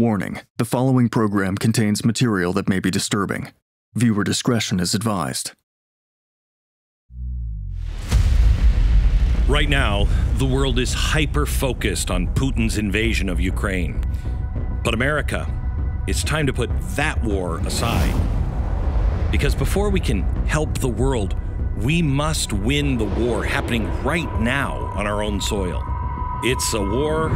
Warning, the following program contains material that may be disturbing. Viewer discretion is advised. Right now, the world is hyper-focused on Putin's invasion of Ukraine. But America, it's time to put that war aside. Because before we can help the world, we must win the war happening right now on our own soil. It's a war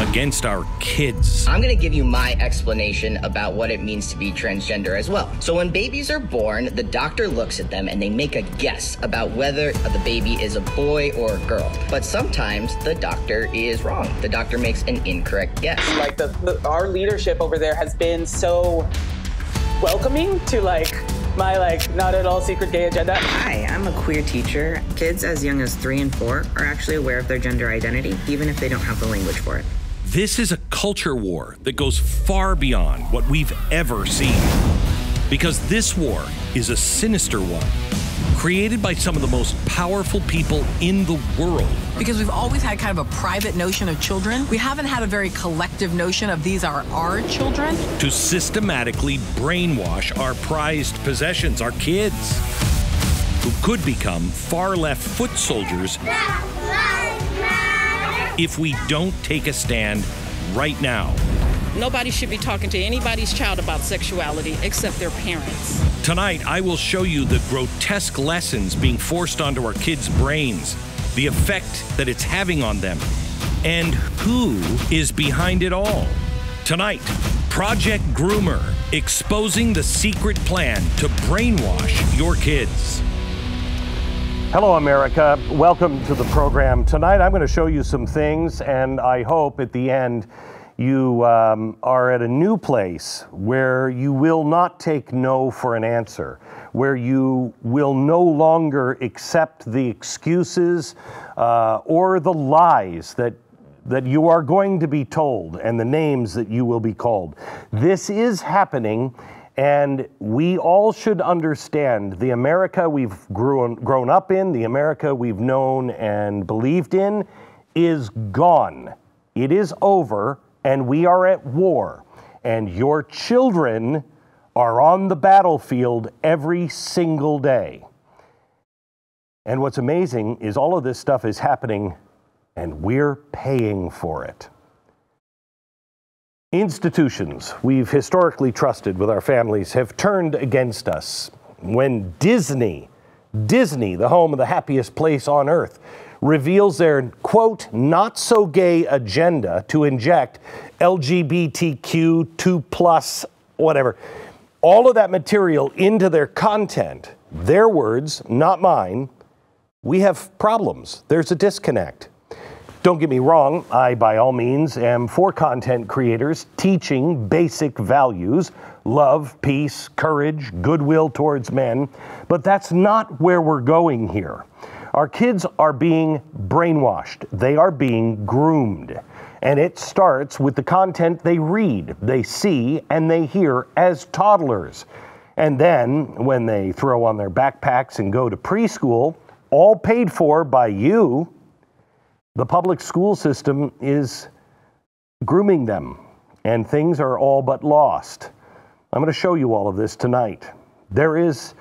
against our kids. I'm going to give you my explanation about what it means to be transgender as well. So when babies are born, the doctor looks at them and they make a guess about whether the baby is a boy or a girl. But sometimes the doctor is wrong. The doctor makes an incorrect guess. Like our leadership over there has been so welcoming to my not at all secret gay agenda. Hi, I'm a queer teacher. Kids as young as 3 and 4 are actually aware of their gender identity, even if they don't have the language for it. This is a culture war that goes far beyond what we've ever seen. Because this war is a sinister one, created by some of the most powerful people in the world. Because we've always had kind of a private notion of children. We haven't had a very collective notion of these are our children. To systematically brainwash our prized possessions, our kids, who could become far-left foot soldiers if we don't take a stand right now. Nobody should be talking to anybody's child about sexuality except their parents. Tonight, I will show you the grotesque lessons being forced onto our kids' brains, the effect that it's having on them, and who is behind it all. Tonight, Project Groomer, exposing the secret plan to brainwash your kids. Hello, America. Welcome to the program. Tonight, I'm going to show you some things, and I hope at the end you are at a new place where you will not take no for an answer, where you will no longer accept the excuses or the lies that you are going to be told and the names that you will be called. This is happening, and we all should understand the America we've grown up in, the America we've known and believed in, is gone. It is over. And we are at war, and your children are on the battlefield every single day. And what's amazing is all of this stuff is happening, and we're paying for it. Institutions we've historically trusted with our families have turned against us. When Disney, the home of the happiest place on earth, reveals their, quote, not-so-gay agenda to inject LGBTQ, 2+, whatever, all of that material into their content, their words, not mine, we have problems. There's a disconnect. Don't get me wrong, I, by all means, am for content creators teaching basic values, love, peace, courage, goodwill towards men, but that's not where we're going here. Our kids are being brainwashed. They are being groomed. And it starts with the content they read, they see, and they hear as toddlers. And then when they throw on their backpacks and go to preschool, all paid for by you, the public school system is grooming them, and things are all but lost. I'm going to show you all of this tonight. There is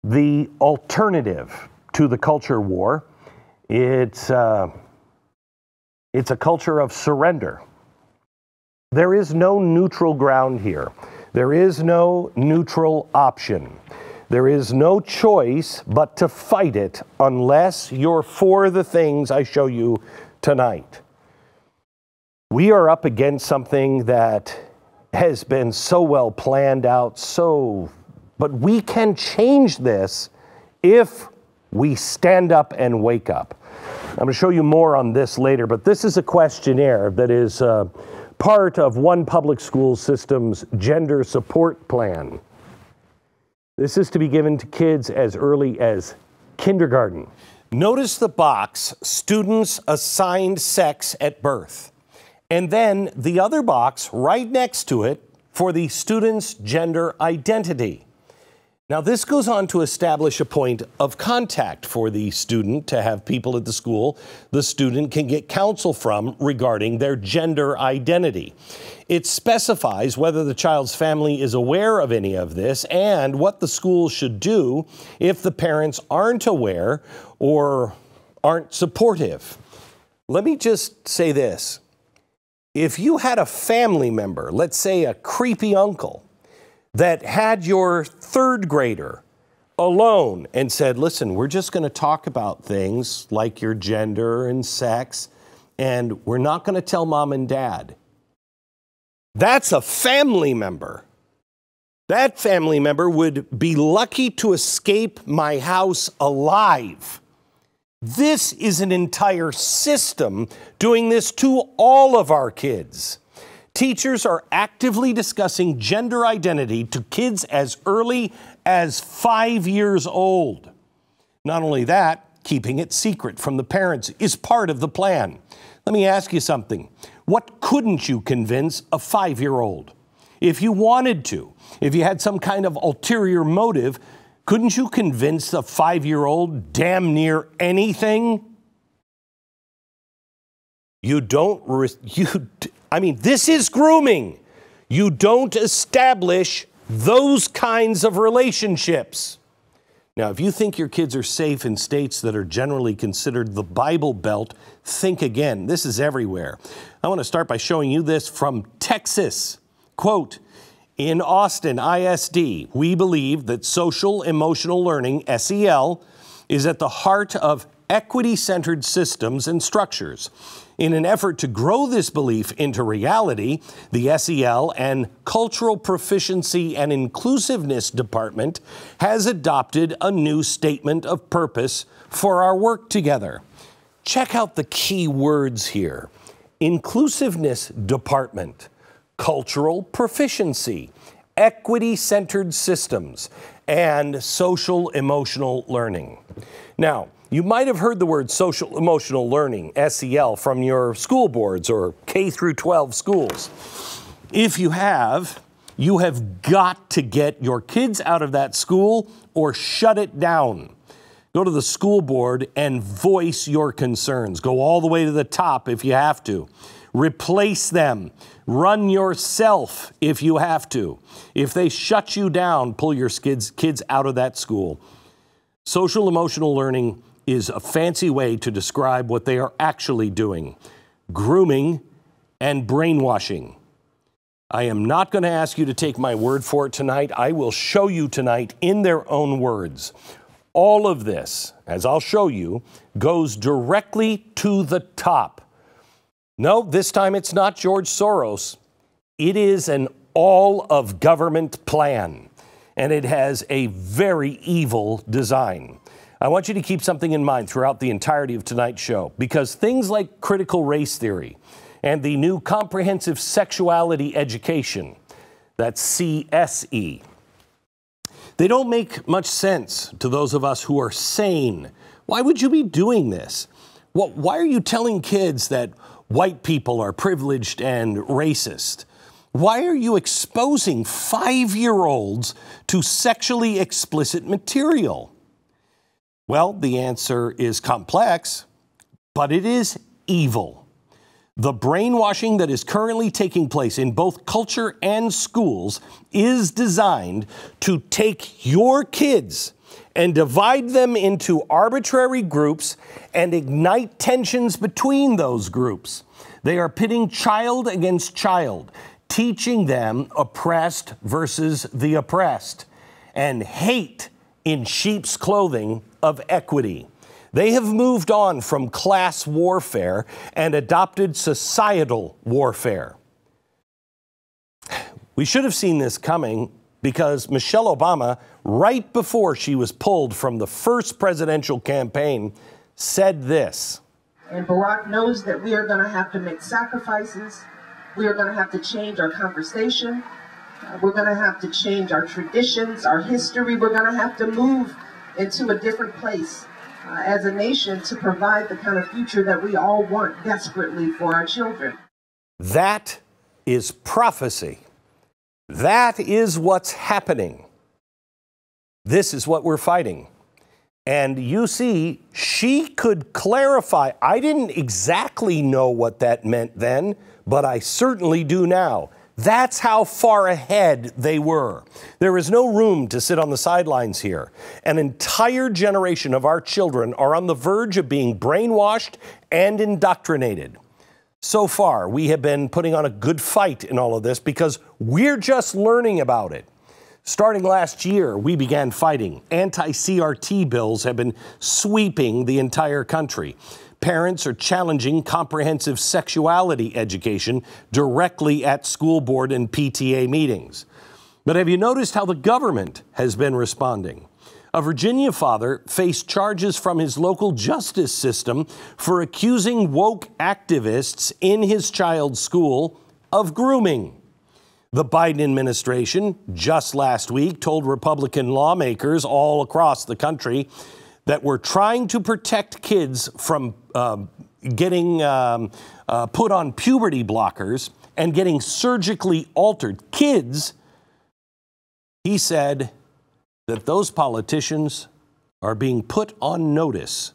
the alternative to the culture war. It's a culture of surrender. There is no neutral ground here. There is no neutral option. There is no choice but to fight it unless you're for the things I show you tonight. We are up against something that has been so well planned out, but we can change this if we stand up and wake up. I'm going to show you more on this later, but this is a questionnaire that is part of one public school system's gender support plan. This is to be given to kids as early as kindergarten. Notice the box, students assigned sex at birth, and then the other box right next to it for the student's gender identity. Now, this goes on to establish a point of contact for the student to have people at the school the student can get counsel from regarding their gender identity. It specifies whether the child's family is aware of any of this and what the school should do if the parents aren't aware or aren't supportive. Let me just say this. If you had a family member, let's say a creepy uncle, that had your third grader alone and said, listen, we're just going to talk about things like your gender and sex, and we're not going to tell mom and dad. That's a family member. That family member would be lucky to escape my house alive. This is an entire system doing this to all of our kids. Teachers are actively discussing gender identity to kids as early as 5 years old. Not only that, keeping it secret from the parents is part of the plan. Let me ask you something. What couldn't you convince a 5-year-old? If you wanted to, if you had some kind of ulterior motive, couldn't you convince a 5-year-old damn near anything? This is grooming. You don't establish those kinds of relationships. Now, if you think your kids are safe in states that are generally considered the Bible Belt, think again. This is everywhere. I want to start by showing you this from Texas. Quote, in Austin ISD, we believe that social emotional learning, SEL, is at the heart of equity-centered systems and structures. In an effort to grow this belief into reality, the SEL and Cultural Proficiency and Inclusiveness Department has adopted a new statement of purpose for our work together. Check out the key words here. Inclusiveness Department, Cultural Proficiency, Equity-Centered Systems, and Social Emotional Learning. Now, you might have heard the word social emotional learning, SEL, from your school boards or K through 12 schools. If you have got to get your kids out of that school or shut it down. Go to the school board and voice your concerns. Go all the way to the top if you have to. Replace them. Run yourself if you have to. If they shut you down, pull your kids out of that school. Social emotional learning is a fancy way to describe what they are actually doing. Grooming and brainwashing. I am not going to ask you to take my word for it tonight. I will show you tonight in their own words. All of this, as I'll show you, goes directly to the top. No, this time it's not George Soros. It is an all-of-government plan, and it has a very evil design. I want you to keep something in mind throughout the entirety of tonight's show, because things like critical race theory and the new comprehensive sexuality education, that's CSE, they don't make much sense to those of us who are sane. Why would you be doing this? Why are you telling kids that white people are privileged and racist? Why are you exposing 5-year-olds to sexually explicit material? Well, the answer is complex, but it is evil. The brainwashing that is currently taking place in both culture and schools is designed to take your kids and divide them into arbitrary groups and ignite tensions between those groups. They are pitting child against child, teaching them oppressed versus the oppressed, and hate in sheep's clothing of equity. They have moved on from class warfare and adopted societal warfare. We should have seen this coming because Michelle Obama, right before she was pulled from the first presidential campaign, said this. And Barack knows that we are going to have to make sacrifices. We are going to have to change our conversation. We're going to have to change our traditions, our history. We're going to have to move into a different place as a nation to provide the kind of future that we all want desperately for our children. That is prophecy. That is what's happening. This is what we're fighting. And you see, she could clarify. I didn't exactly know what that meant then, but I certainly do now. That's how far ahead they were. There is no room to sit on the sidelines here. An entire generation of our children are on the verge of being brainwashed and indoctrinated. So far, we have been putting on a good fight in all of this because we're just learning about it. Starting last year, we began fighting. Anti-CRT bills have been sweeping the entire country. Parents are challenging comprehensive sexuality education directly at school board and PTA meetings. But have you noticed how the government has been responding? A Virginia father faced charges from his local justice system for accusing woke activists in his child's school of grooming. The Biden administration just last week told Republican lawmakers all across the country that we're trying to protect kids from getting put on puberty blockers and getting surgically altered. Kids, he said that those politicians are being put on notice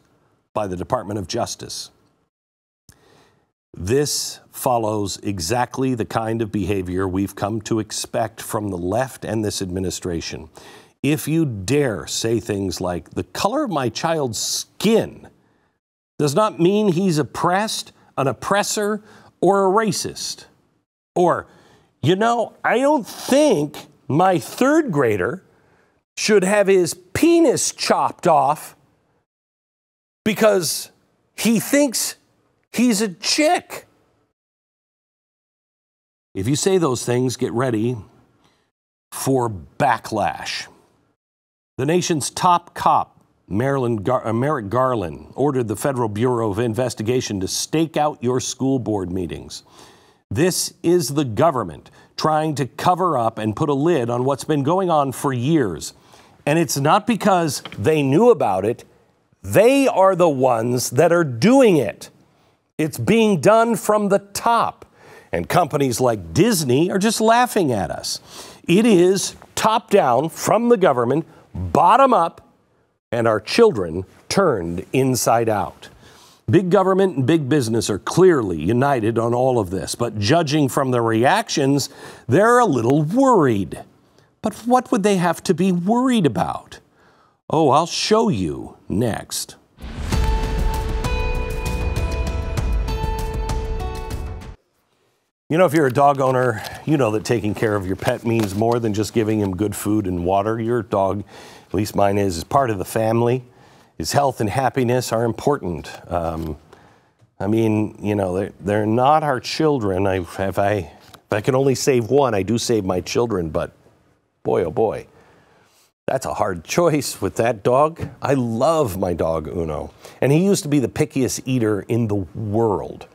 by the Department of Justice. This follows exactly the kind of behavior we've come to expect from the left and this administration. If you dare say things like, the color of my child's skin does not mean he's oppressed, an oppressor, or a racist. Or, you know, I don't think my third grader should have his penis chopped off because he thinks he's a chick. If you say those things, get ready for backlash. The nation's top cop, Merrick Garland, ordered the Federal Bureau of Investigation to stake out your school board meetings. This is the government trying to cover up and put a lid on what's been going on for years. And it's not because they knew about it. They are the ones that are doing it. It's being done from the top. And companies like Disney are just laughing at us. It is top down from the government, bottom up, and our children turned inside out. Big government and big business are clearly united on all of this, but judging from the reactions, they're a little worried. But what would they have to be worried about? Oh, I'll show you next. You know, if you're a dog owner, you know that taking care of your pet means more than just giving him good food and water. Your dog, at least mine is part of the family. His health and happiness are important. I mean, you know, they're not our children. If I can only save one, I do save my children, but boy, oh boy, that's a hard choice with that dog. I love my dog, Uno, and he used to be the pickiest eater in the world.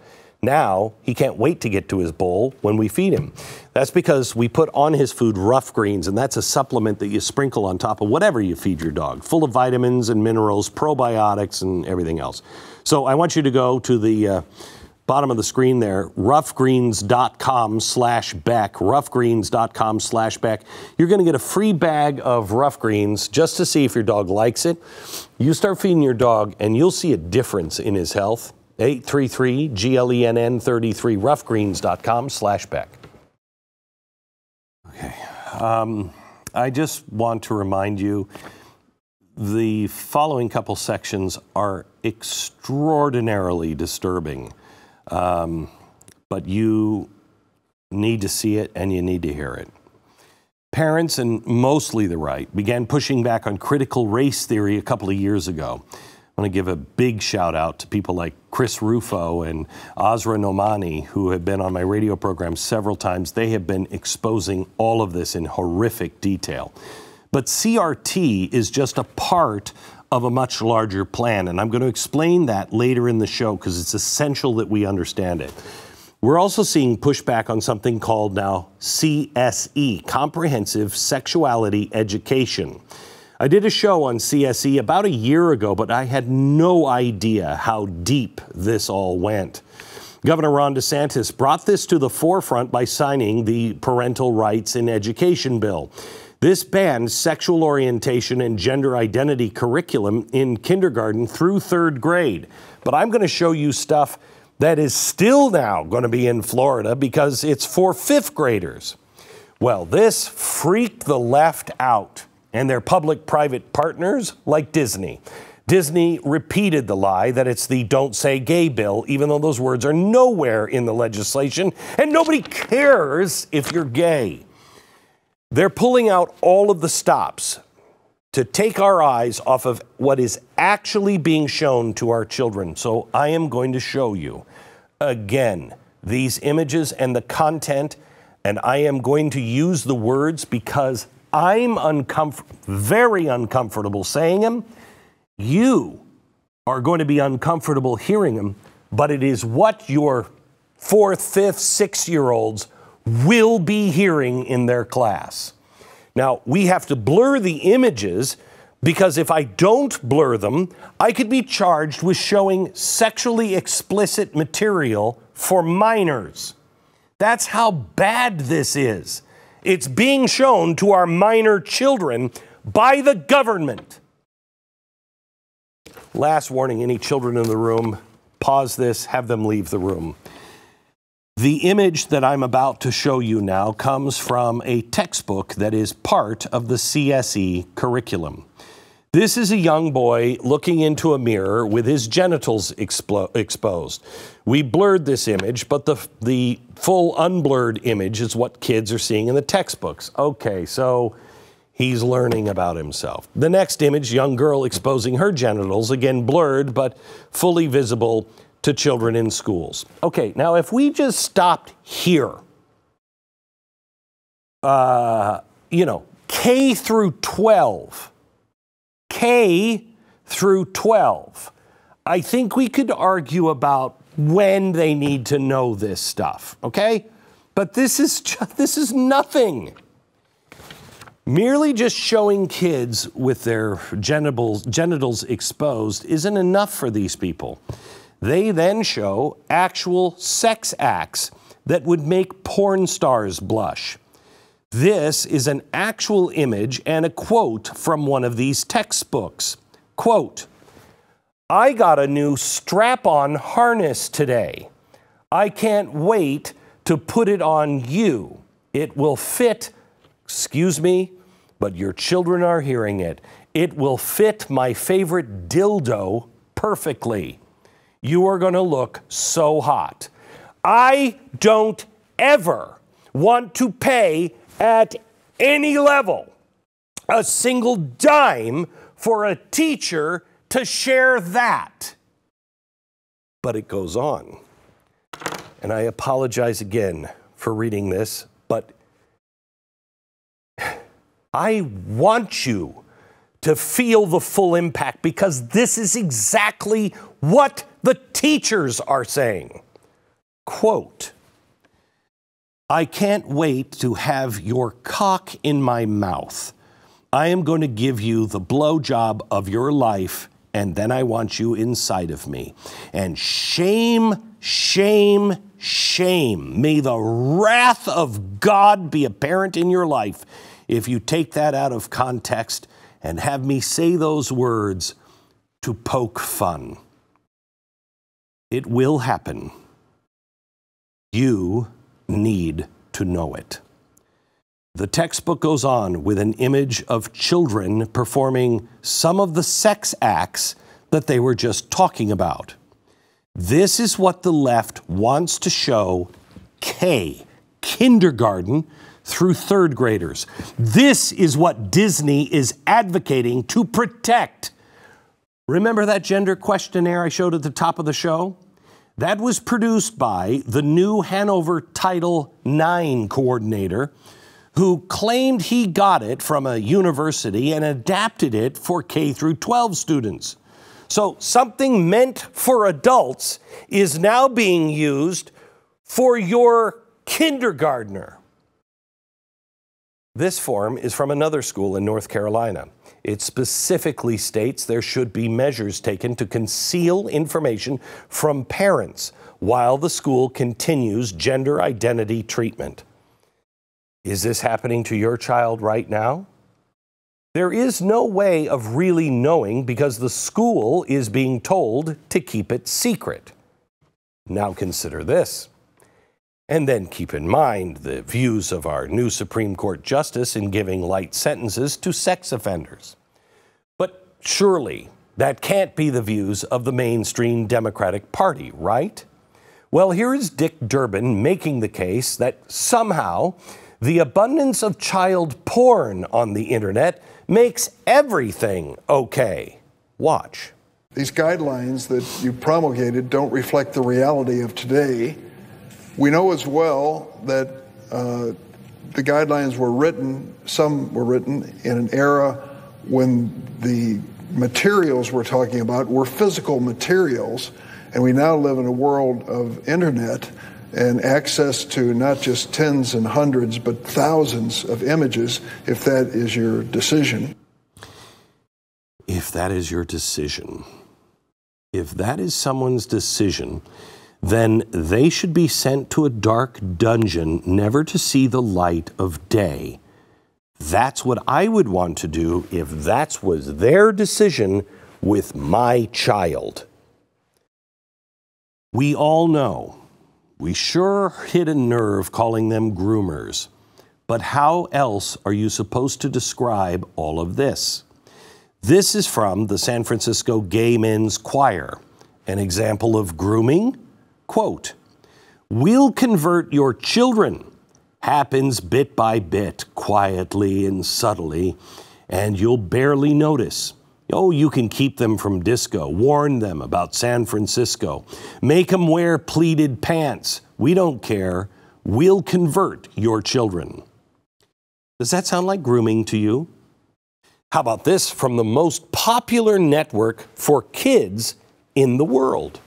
Now, he can't wait to get to his bowl when we feed him. That's because we put on his food rough greens, and that's a supplement that you sprinkle on top of whatever you feed your dog, full of vitamins and minerals, probiotics, and everything else. So I want you to go to the bottom of the screen there, roughgreens.com/Beck, roughgreens.com/Beck. You're going to get a free bag of rough greens just to see if your dog likes it. You start feeding your dog, and you'll see a difference in his health. 833-GLENN33, roughgreens.com/Beck. Okay. I just want to remind you, the following couple sections are extraordinarily disturbing, but you need to see it and you need to hear it. Parents, and mostly the right, began pushing back on critical race theory a couple of years ago. I want to give a big shout out to people like Chris Rufo and Azra Nomani, who have been on my radio program several times. They have been exposing all of this in horrific detail. But CRT is just a part of a much larger plan, and I'm going to explain that later in the show because it's essential that we understand it. We're also seeing pushback on something called now CSE, Comprehensive Sexuality Education. I did a show on CSE about a year ago, but I had no idea how deep this all went. Governor Ron DeSantis brought this to the forefront by signing the Parental Rights in Education bill. This bans sexual orientation and gender identity curriculum in kindergarten through 3rd grade. But I'm going to show you stuff that is still now going to be in Florida because it's for 5th graders. Well, this freaked the left out and their public-private partners like Disney. Disney repeated the lie that it's the Don't Say Gay bill, even though those words are nowhere in the legislation, and nobody cares if you're gay. They're pulling out all of the stops to take our eyes off of what is actually being shown to our children. So I am going to show you, again, these images and the content, and I am going to use the words because I'm very uncomfortable saying them. You are going to be uncomfortable hearing them, but it is what your 4th, 5th, 6-year-olds will be hearing in their class. Now, we have to blur the images because if I don't blur them, I could be charged with showing sexually explicit material for minors. That's how bad this is. It's being shown to our minor children by the government. Last warning, any children in the room, pause this, have them leave the room. The image that I'm about to show you now comes from a textbook that is part of the CSE curriculum. This is a young boy looking into a mirror with his genitals exposed. We blurred this image, but the full unblurred image is what kids are seeing in the textbooks. Okay, so he's learning about himself. The next image, young girl exposing her genitals, again blurred, but fully visible to children in schools. Okay, now if we just stopped here, K through 12, I think we could argue about when they need to know this stuff, okay? But this is nothing. Merely just showing kids with their genitals exposed isn't enough for these people. They then show actual sex acts that would make porn stars blush. This is an actual image and a quote from one of these textbooks. Quote, "I got a new strap-on harness today. I can't wait to put it on you. It will fit," excuse me, but your children are hearing it, "it will fit my favorite dildo perfectly. You are going to look so hot." I don't ever want to pay at any level a single dime for a teacher to share that. But it goes on. And I apologize again for reading this, but I want you to feel the full impact because this is exactly what the teachers are saying. Quote, "I can't wait to have your cock in my mouth. I am going to give you the blowjob of your life, and then I want you inside of me. And shame, shame, shame. May the wrath of God be apparent in your life if you take that out of context and have me say those words to poke fun. It will happen. You need to know it." The textbook goes on with an image of children performing some of the sex acts that they were just talking about. This is what the left wants to show kindergarten through 3rd graders. This is what Disney is advocating to protect. Remember that gender questionnaire I showed at the top of the show? That was produced by the new Hanover Title IX coordinator who claimed he got it from a university and adapted it for K through 12 students. So something meant for adults is now being used for your kindergartner. This form is from another school in North Carolina. It specifically states there should be measures taken to conceal information from parents while the school continues gender identity treatment. Is this happening to your child right now? There is no way of really knowing because the school is being told to keep it secret. Now consider this. And then keep in mind the views of our new Supreme Court justice in giving light sentences to sex offenders. But surely that can't be the views of the mainstream Democratic Party, right? Well, here is Dick Durbin making the case that somehow the abundance of child porn on the internet makes everything okay. Watch. These guidelines that you promulgated don't reflect the reality of today. We know as well that the guidelines were written, some were written in an era when the materials we're talking about were physical materials, and we now live in a world of internet and access to not just tens and hundreds, but thousands of images, if that is your decision. If that is your decision, if that is someone's decision, then they should be sent to a dark dungeon, never to see the light of day. That's what I would want to do if that was their decision with my child. We all know, we sure hit a nerve calling them groomers. But how else are you supposed to describe all of this? This is from the San Francisco Gay Men's Choir, an example of grooming. Quote, "We'll convert your children. Happens bit by bit, quietly and subtly, and you'll barely notice. Oh, you can keep them from disco, warn them about San Francisco, make them wear pleated pants. We don't care. We'll convert your children." Does that sound like grooming to you? How about this from the most popular network for kids in the world?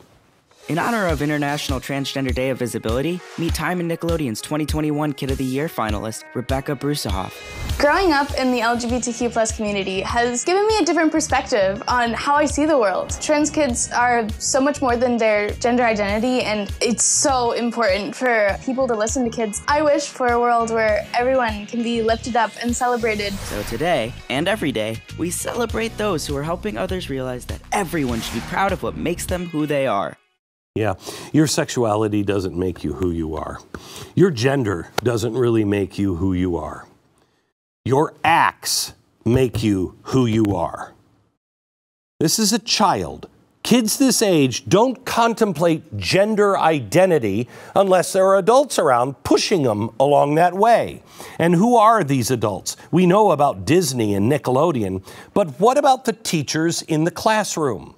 In honor of International Transgender Day of Visibility, meet Time and Nickelodeon's 2021 Kid of the Year finalist, Rebecca Brusahoff. Growing up in the LGBTQ+ community has given me a different perspective on how I see the world. Trans kids are so much more than their gender identity, and it's so important for people to listen to kids. I wish for a world where everyone can be lifted up and celebrated. So today, and every day, we celebrate those who are helping others realize that everyone should be proud of what makes them who they are. Yeah, your sexuality doesn't make you who you are. Your gender doesn't really make you who you are. Your acts make you who you are. This is a child. Kids this age don't contemplate gender identity unless there are adults around pushing them along that way. And who are these adults? We know about Disney and Nickelodeon, but what about the teachers in the classroom?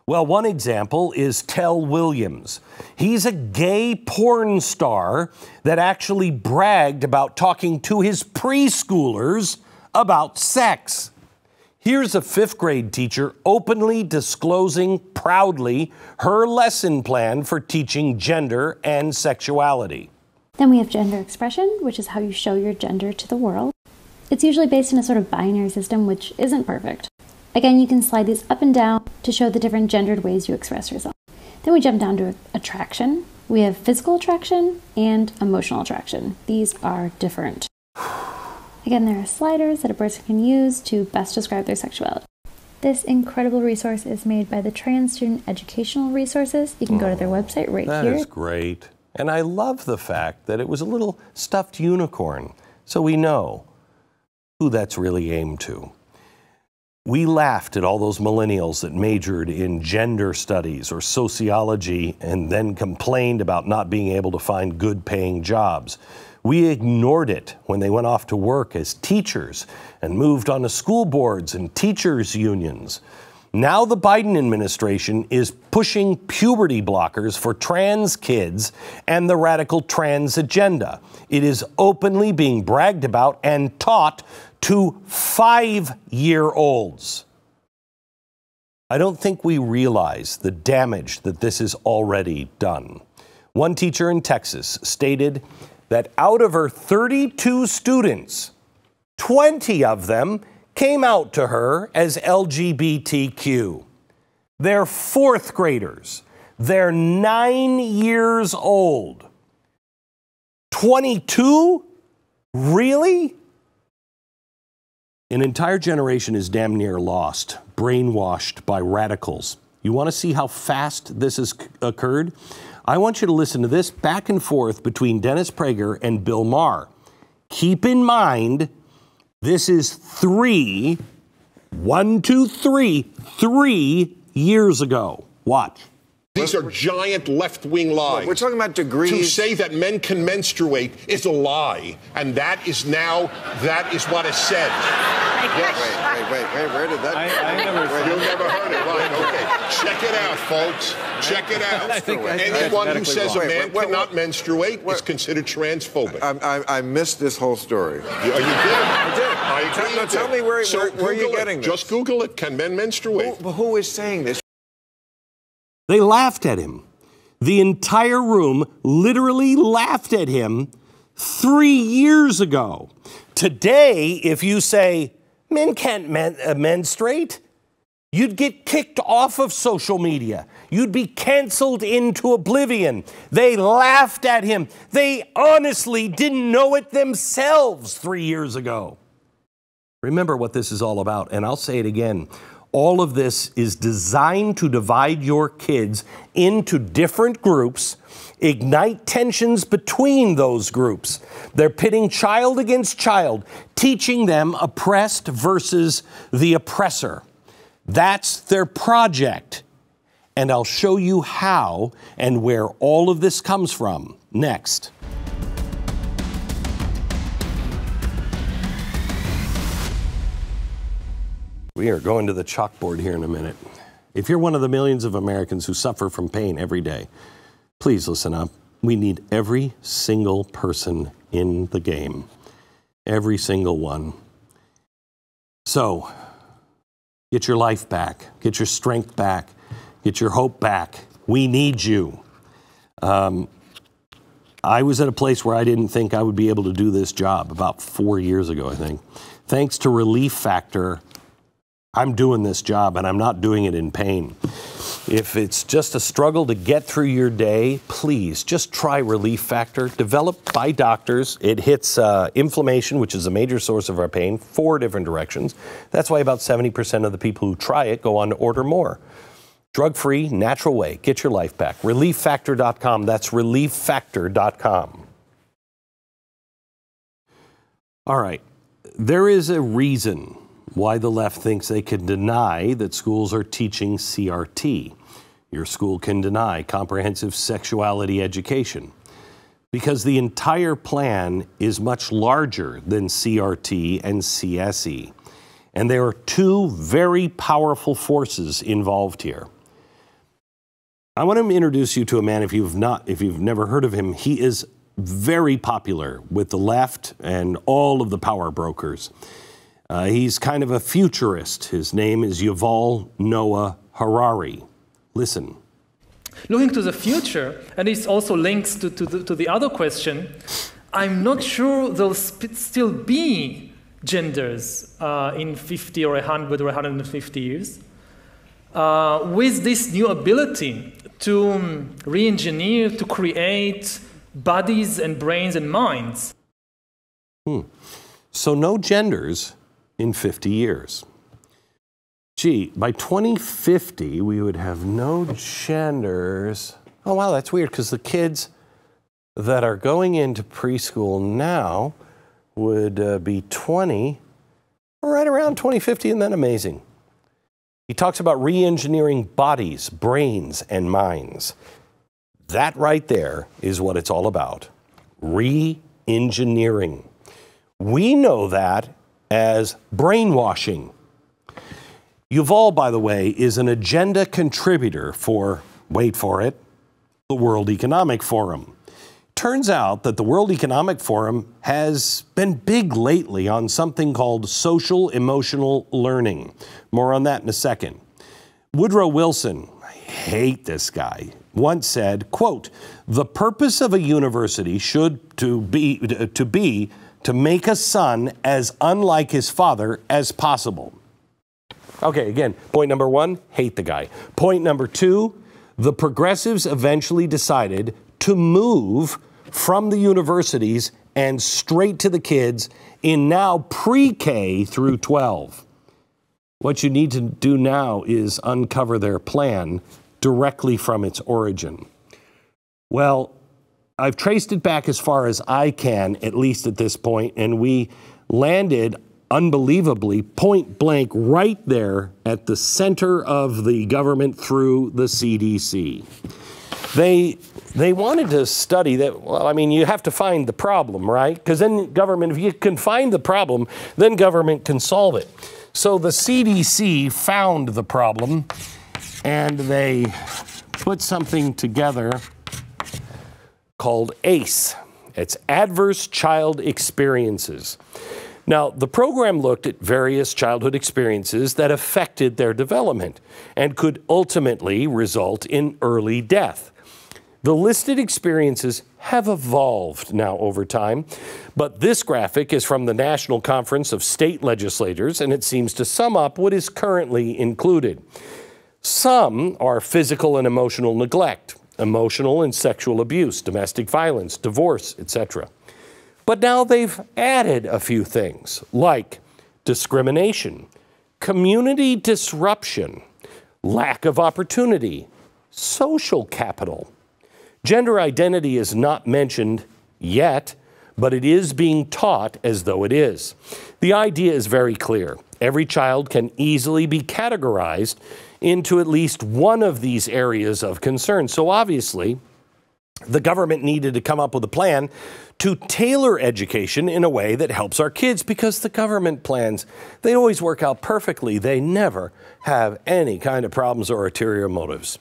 Well, one example is Tell Williams. He's a gay porn star that actually bragged about talking to his preschoolers about sex. Here's a 5th grade teacher openly disclosing proudly her lesson plan for teaching gender and sexuality. Then we have gender expression, which is how you show your gender to the world. It's usually based in a sort of binary system, which isn't perfect. Again, you can slide these up and down to show the different gendered ways you express yourself. Then we jump down to attraction. We have physical attraction and emotional attraction. These are different. Again, there are sliders that a person can use to best describe their sexuality. This incredible resource is made by the Trans Student Educational Resources. You can go to their website right here. That is great. And I love the fact that it was a little stuffed unicorn, so we know who that's really aimed to. We laughed at all those millennials that majored in gender studies or sociology and then complained about not being able to find good paying jobs. We ignored it when they went off to work as teachers and moved on to school boards and teachers' unions. Now the Biden administration is pushing puberty blockers for trans kids and the radical trans agenda. It is openly being bragged about and taught to 5-year-olds. I don't think we realize the damage that this has already done. One teacher in Texas stated that out of her 32 students, 20 of them came out to her as LGBTQ. They're 4th graders. They're 9 years old. 22? Really? An entire generation is damn near lost, brainwashed by radicals. You want to see how fast this has occurred? I want you to listen to this back and forth between Dennis Prager and Bill Maher. Keep in mind, this is 3 years ago. Watch. These are giant left-wing lies. Look, we're talking about degrees. To say that men can menstruate is a lie, and that is what is said. Yes. Wait, where did that? You never heard it, right? Okay, check it out, folks. Check it out. Anyone who says a man cannot menstruate is considered transphobic. I missed this whole story. You did? I did. I agree. Now tell me where you're getting this. Just Google it. Can men menstruate? Who is saying this? They laughed at him. The entire room literally laughed at him 3 years ago. Today, if you say, men can't menstruate, you'd get kicked off of social media. You'd be canceled into oblivion. They laughed at him. They honestly didn't know it themselves 3 years ago. Remember what this is all about, and I'll say it again. All of this is designed to divide your kids into different groups, ignite tensions between those groups. They're pitting child against child, teaching them oppressed versus the oppressor. That's their project. And I'll show you how and where all of this comes from next. We are going to the chalkboard here in a minute. If you're one of the millions of Americans who suffer from pain every day, please listen up. We need every single person in the game. Every single one. So, get your life back. Get your strength back. Get your hope back. We need you. I was at a place where I didn't think I would be able to do this job about 4 years ago, I think. Thanks to Relief Factor, I'm doing this job, and I'm not doing it in pain. If it's just a struggle to get through your day, please just try Relief Factor, developed by doctors. It hits inflammation, which is a major source of our pain, 4 different directions. That's why about 70% of the people who try it go on to order more. Drug-free, natural way. Get your life back. ReliefFactor.com. That's ReliefFactor.com. All right. There is a reason why the left thinks they can deny that schools are teaching CRT. Your school can deny comprehensive sexuality education because the entire plan is much larger than CRT and CSE. And there are 2 very powerful forces involved here. I want to introduce you to a man, if you've never heard of him. He is very popular with the left and all of the power brokers. He's kind of a futurist. His name is Yuval Noah Harari. Listen. Looking to the future, and this also links to the other question, I'm not sure there'll still be genders in 50 or 100 or 150 years. With this new ability to re-engineer, to create bodies and brains and minds. So no genders in 50 years. Gee, by 2050, we would have no genders. Oh, wow, that's weird, because the kids that are going into preschool now would be 20, right around 2050, and then amazing. He talks about re-engineering bodies, brains, and minds. That right there is what it's all about. Re-engineering. We know that as brainwashing. Yuval, by the way, is an agenda contributor for, wait for it, the World Economic Forum. Turns out that the World Economic Forum has been big lately on something called social emotional learning. More on that in a second. Woodrow Wilson, I hate this guy, once said, quote, "The purpose of a university should be to make a son as unlike his father as possible." Okay, again, point number 1, hate the guy. Point number 2, the progressives eventually decided to move from the universities and straight to the kids in now pre-K through 12. What you need to do now is uncover their plan directly from its origin. Well, I've traced it back as far as I can, at least at this point, and we landed unbelievably point blank right there at the center of the government through the CDC. They wanted to study that. Well, I mean, you have to find the problem, right? Because then government, if you can find the problem, then government can solve it. So the CDC found the problem, and they put something together called ACE. It's Adverse Child Experiences. Now, the program looked at various childhood experiences that affected their development and could ultimately result in early death. The listed experiences have evolved now over time, but this graphic is from the National Conference of State Legislators, and it seems to sum up what is currently included. Some are physical and emotional neglect, emotional and sexual abuse, domestic violence, divorce, etc. But now they've added a few things like discrimination, community disruption, lack of opportunity, social capital. Gender identity is not mentioned yet, but it is being taught as though it is. The idea is very clear. Every child can easily be categorized into at least one of these areas of concern. So obviously, the government needed to come up with a plan to tailor education in a way that helps our kids, because the government plans, they always work out perfectly. They never have any kind of problems or ulterior motives.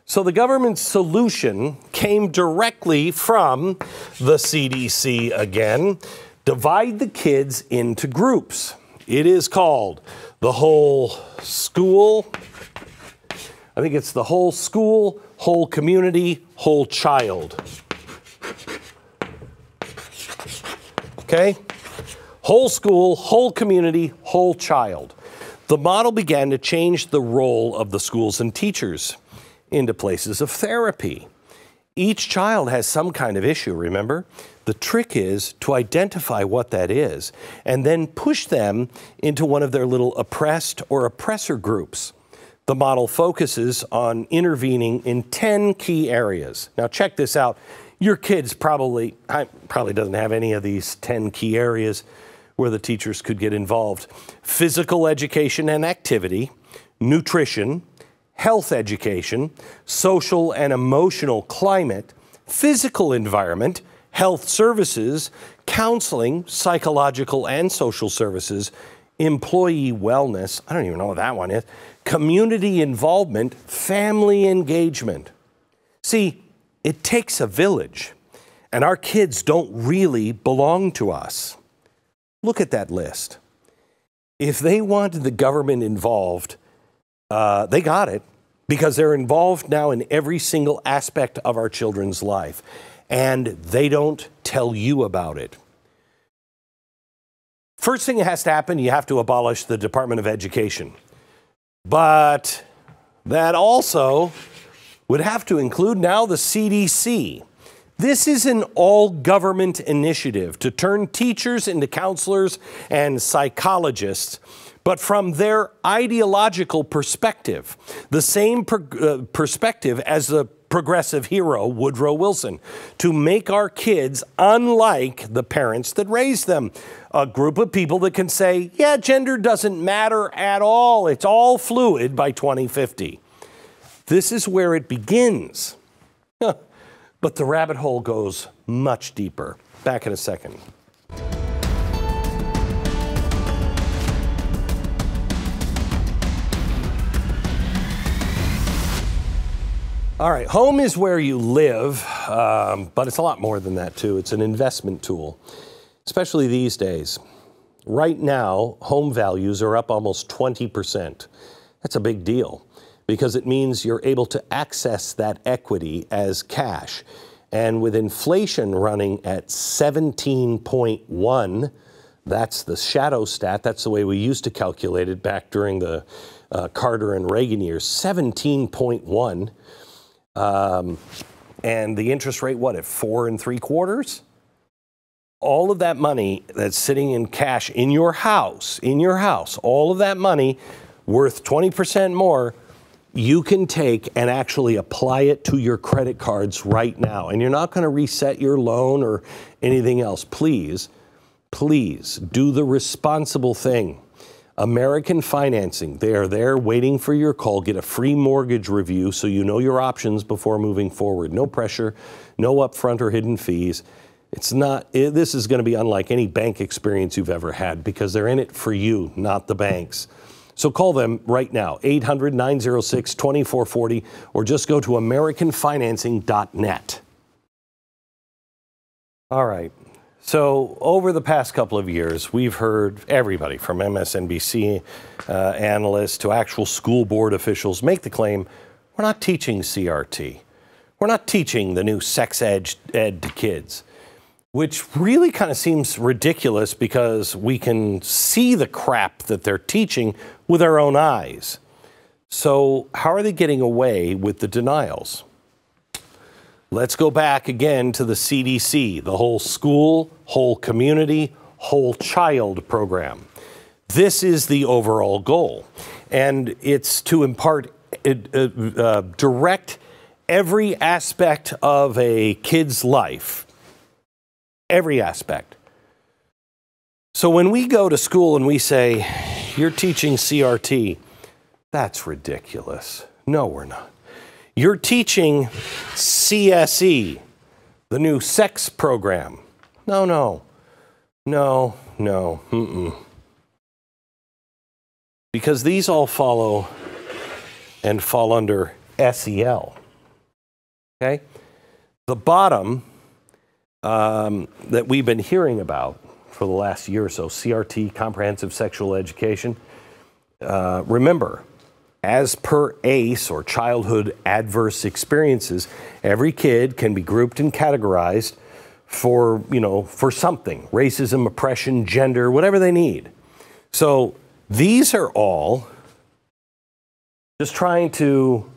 So the government's solution came directly from the CDC again. Divide the kids into groups. It is called the whole school. I think it's the whole school, whole community, whole child. Okay? Whole school, whole community, whole child. The model began to change the role of the schools and teachers into places of therapy. Each child has some kind of issue, remember? The trick is to identify what that is and then push them into one of their little oppressed or oppressor groups. The model focuses on intervening in 10 key areas. Now check this out. Your kids probably doesn't have any of these 10 key areas where the teachers could get involved. Physical education and activity, nutrition, health education, social and emotional climate, physical environment, health services, counseling, psychological and social services, employee wellness, I don't even know what that one is, community involvement, family engagement. See, it takes a village, and our kids don't really belong to us. Look at that list. If they wanted the government involved, they got it, because they're involved now in every single aspect of our children's life, and they don't tell you about it. First thing that has to happen, you have to abolish the Department of Education. But that also would have to include now the CDC. This is an all-government initiative to turn teachers into counselors and psychologists, but from their ideological perspective, the same perspective as the progressive hero Woodrow Wilson, to make our kids unlike the parents that raised them. A group of people that can say, yeah, gender doesn't matter at all. It's all fluid by 2050. This is where it begins. But the rabbit hole goes much deeper. Back in a second. All right, home is where you live, but it's a lot more than that too. It's an investment tool, especially these days. Right now, home values are up almost 20%. That's a big deal, because it means you're able to access that equity as cash. And with inflation running at 17.1, that's the shadow stat. That's the way we used to calculate it back during the Carter and Reagan years, 17.1. And the interest rate, what, at 4 3/4? all of that money that's sitting in cash in your house, all of that money worth 20% more, you can take and actually apply it to your credit cards right now. And you're not going to reset your loan or anything else. Please, please do the responsible thing. American Financing, they are there waiting for your call. Get a free mortgage review so you know your options before moving forward. No pressure, no upfront or hidden fees. This is going to be unlike any bank experience you've ever had because they're in it for you, not the banks. So call them right now, 800-906-2440, or just go to AmericanFinancing.net. All right. So over the past couple of years, we've heard everybody from MSNBC analysts to actual school board officials make the claim, we're not teaching CRT. We're not teaching the new sex ed to kids, which really kind of seems ridiculous because we can see the crap that they're teaching with our own eyes. So how are they getting away with the denials? Let's go back again to the CDC, the whole school, whole community, whole child program. This is the overall goal, and it's to impart direct every aspect of a kid's life. Every aspect. So when we go to school and we say, you're teaching CRT, that's ridiculous. No, we're not. You're teaching CSE, the new sex program. No. Because these all fall under SEL. Okay? The bottom that we've been hearing about for the last year or so, CRT, comprehensive sexual education. Remember, as per ACE, or childhood adverse experiences, every kid can be grouped and categorized for something, racism, oppression, gender, whatever they need. So these are all just trying to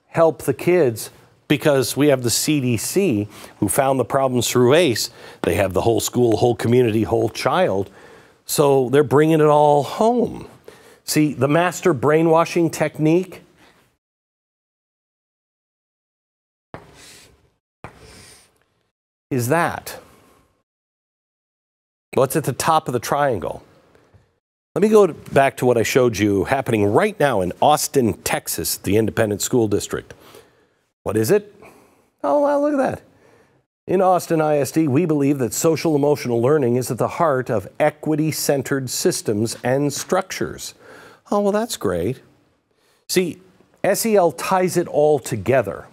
help the kids because we have the CDC who found the problems through ACE. They have the whole school, whole community, whole child. So they're bringing it all home. See, the master brainwashing technique is that. What's at the top of the triangle? Let me go back to what I showed you happening right now in Austin, Texas, the independent school district. What is it? Oh, well, look at that. In Austin ISD, we believe that social emotional learning is at the heart of equity-centered systems and structures. Oh, well, that's great. See, SEL ties it all together.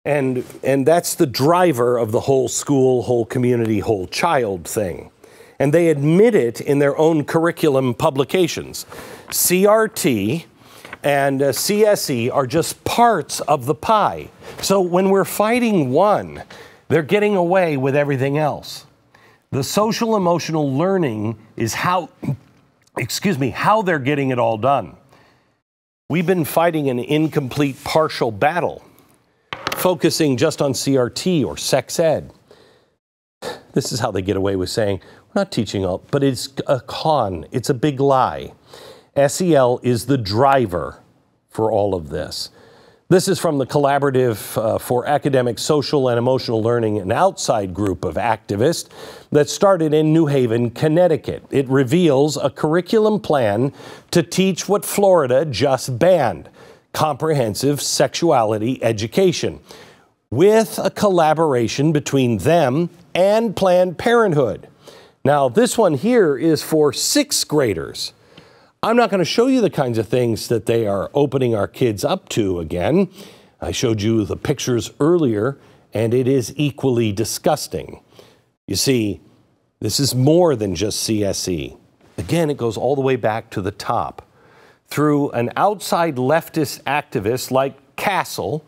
And that's the driver of the whole school, whole community, whole child thing. And they admit it in their own curriculum publications. CRT and CSE are just parts of the pie. So when we're fighting one, they're getting away with everything else. The social emotional learning is how they're getting it all done. We've been fighting an incomplete partial battle, focusing just on CRT or sex ed. This is how they get away with saying, we're not teaching all, but it's a con. It's a big lie. SEL is the driver for all of this. This is from the Collaborative for Academic, Social, and Emotional Learning, an outside group of activists that started in New Haven, Connecticut. It reveals a curriculum plan to teach what Florida just banned, comprehensive sexuality education, with a collaboration between them and Planned Parenthood. Now, this one here is for 6th graders. I'm not going to show you the kinds of things that they are opening our kids up to again. I showed you the pictures earlier, and it is equally disgusting. You see, this is more than just CSE. Again, it goes all the way back to the top. Through an outside leftist activist like Castle,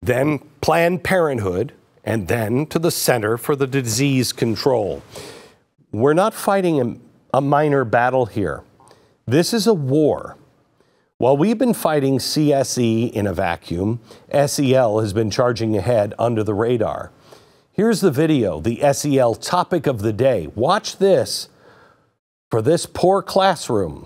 then Planned Parenthood, and then to the Center for the Disease Control. We're not fighting a minor battle here. This is a war. While we've been fighting CSE in a vacuum, SEL has been charging ahead under the radar. Here's the video, the SEL topic of the day. Watch this for this poor classroom.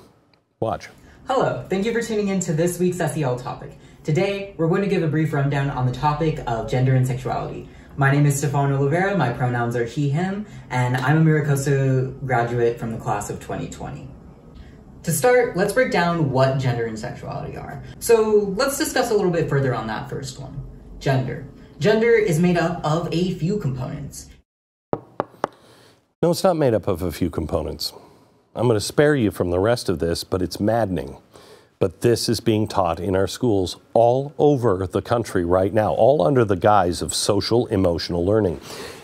Watch. Hello, thank you for tuning in to this week's SEL topic. Today, we're going to give a brief rundown on the topic of gender and sexuality. My name is Stefano Oliveira, my pronouns are he, him, and I'm a Miracosta graduate from the class of 2020. To start, let's break down what gender and sexuality are. So let's discuss a little bit further on that first one. Gender. Gender is made up of a few components. No, it's not made up of a few components. I'm going to spare you from the rest of this, but it's maddening. But this is being taught in our schools all over the country right now, all under the guise of social emotional learning.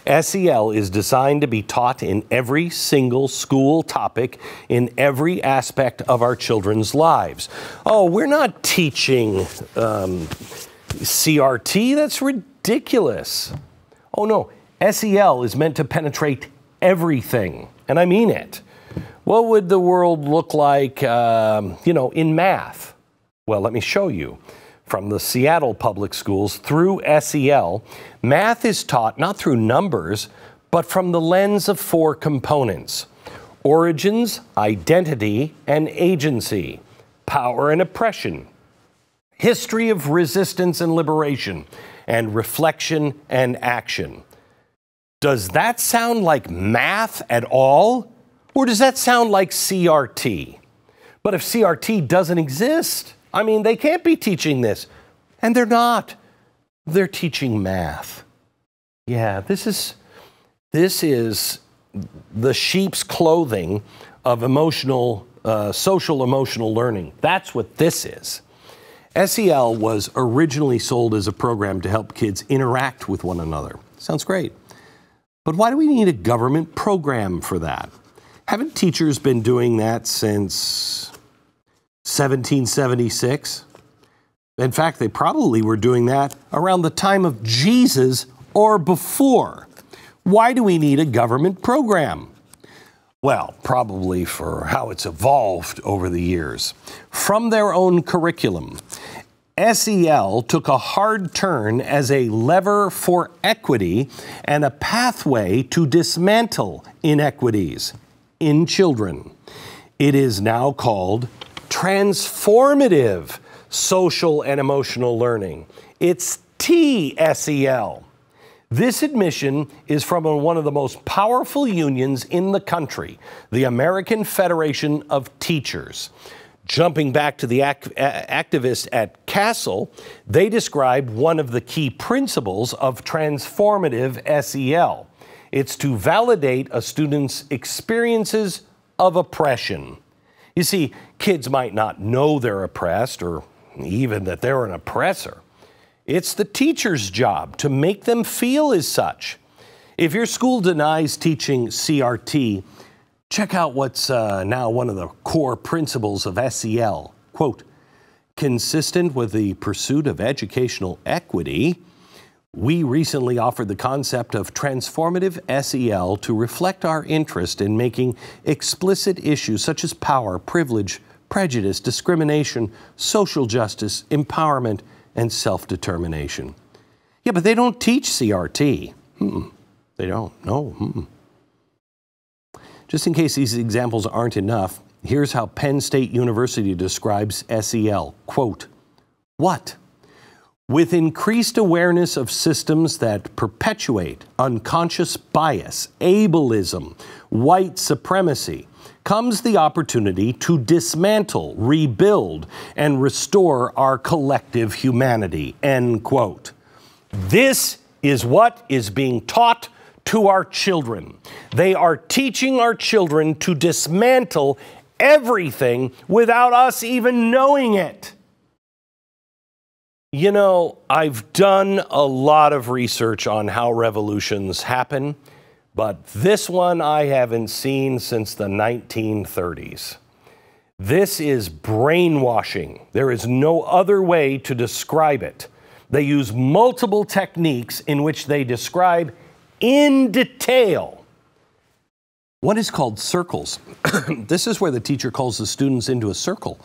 SEL is designed to be taught in every single school topic in every aspect of our children's lives. Oh, we're not teaching CRT. That's ridiculous. Oh no, SEL is meant to penetrate everything, and I mean it. What would the world look like, in math? Well, let me show you. From the Seattle public schools through SEL, math is taught not through numbers, but from the lens of 4 components: origins, identity, and agency, power and oppression, history of resistance and liberation, and reflection and action. Does that sound like math at all? Or does that sound like CRT? But if CRT doesn't exist, I mean, they can't be teaching this. And they're not. They're teaching math. Yeah, this is the sheep's clothing of social emotional learning. That's what this is. SEL was originally sold as a program to help kids interact with one another. Sounds great. But why do we need a government program for that? Haven't teachers been doing that since 1776? In fact, they probably were doing that around the time of Jesus or before. Why do we need a government program? Well, probably for how it's evolved over the years. From their own curriculum, SEL took a hard turn as a lever for equity and a pathway to dismantle inequities in children. It is now called transformative social and emotional learning. It's TSEL. This admission is from one of the most powerful unions in the country, the American Federation of Teachers. Jumping back to the activists at Castle, they describe one of the key principles of transformative SEL. It's to validate a student's experiences of oppression. You see, kids might not know they're oppressed or even that they're an oppressor. It's the teacher's job to make them feel as such. If your school denies teaching CRT, check out what's now one of the core principles of SEL. Quote, consistent with the pursuit of educational equity, we recently offered the concept of transformative SEL to reflect our interest in making explicit issues such as power, privilege, prejudice, discrimination, social justice, empowerment, and self-determination. Yeah, but they don't teach CRT. They don't, no. Just in case these examples aren't enough, here's how Penn State University describes SEL. Quote, what? With increased awareness of systems that perpetuate unconscious bias, ableism, white supremacy, comes the opportunity to dismantle, rebuild, and restore our collective humanity, end quote. This is what is being taught to our children. They are teaching our children to dismantle everything without us even knowing it. You know, I've done a lot of research on how revolutions happen, but this one I haven't seen since the 1930s. This is brainwashing. There is no other way to describe it. They use multiple techniques in which they describe in detail what is called circles. This is where the teacher calls the students into a circle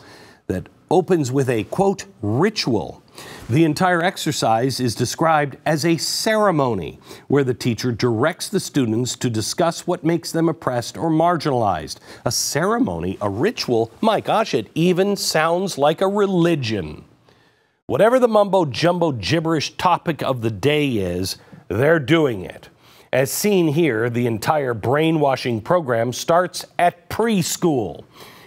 that opens with a, quote, ritual, The entire exercise is described as a ceremony, where the teacher directs the students to discuss what makes them oppressed or marginalized. A ceremony, a ritual, my gosh, it even sounds like a religion. Whatever the mumbo-jumbo gibberish topic of the day is, they're doing it. As seen here, the entire brainwashing program starts at preschool,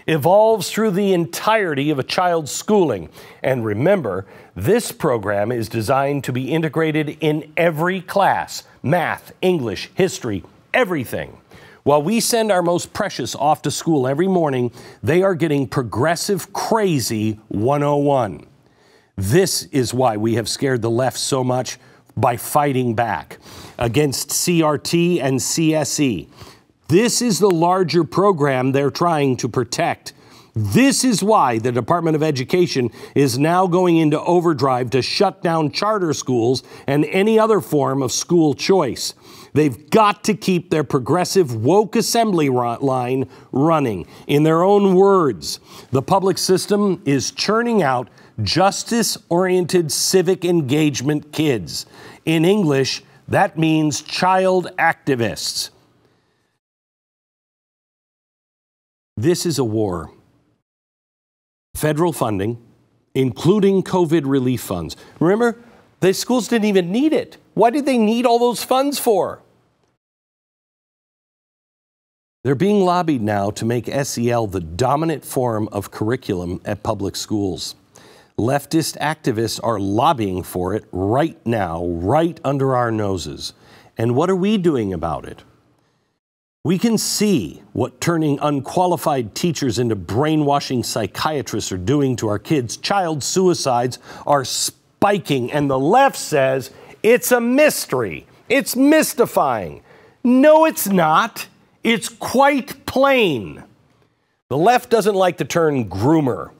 evolves through the entirety of a child's schooling. And remember, this program is designed to be integrated in every class: math, English, history, everything. While we send our most precious off to school every morning, they are getting Progressive Crazy 101. This is why we have scared the left so much by fighting back against CRT and CSE. This is the larger program they're trying to protect. This is why the Department of Education is now going into overdrive to shut down charter schools and any other form of school choice. They've got to keep their progressive woke assembly line running. In their own words, the public system is churning out justice-oriented civic engagement kids. In English, that means child activists. This is a war. Federal funding, including COVID relief funds. Remember, the schools didn't even need it. Why did they need all those funds for? They're being lobbied now to make SEL the dominant form of curriculum at public schools. Leftist activists are lobbying for it right now, right under our noses. And what are we doing about it? We can see what turning unqualified teachers into brainwashing psychiatrists are doing to our kids. Child suicides are spiking, and the left says it's a mystery. It's mystifying. No, it's not. It's quite plain. The left doesn't like the term groomer.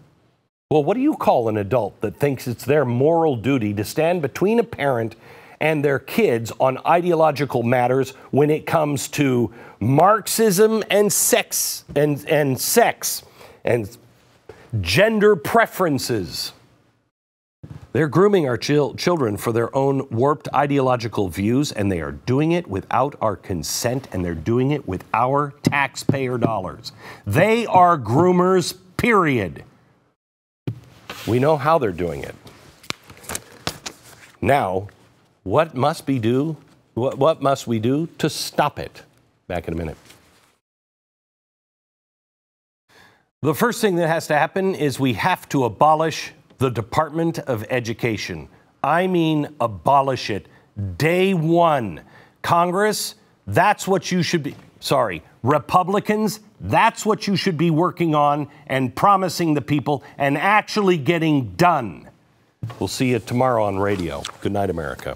Well, what do you call an adult that thinks it's their moral duty to stand between a parent and their kids on ideological matters when it comes to Marxism and sex and gender preferences? They're grooming our children for their own warped ideological views, and they are doing it without our consent, and they're doing it with our taxpayer dollars. They are groomers, period. We know how they're doing it. Now, what must we do to stop it? Back in a minute. The first thing that has to happen is we have to abolish the Department of Education. I mean, abolish it. Day one. Congress, that's what you should be. Sorry, Republicans, that's what you should be working on and promising the people and actually getting done. We'll see you tomorrow on radio. Good night, America.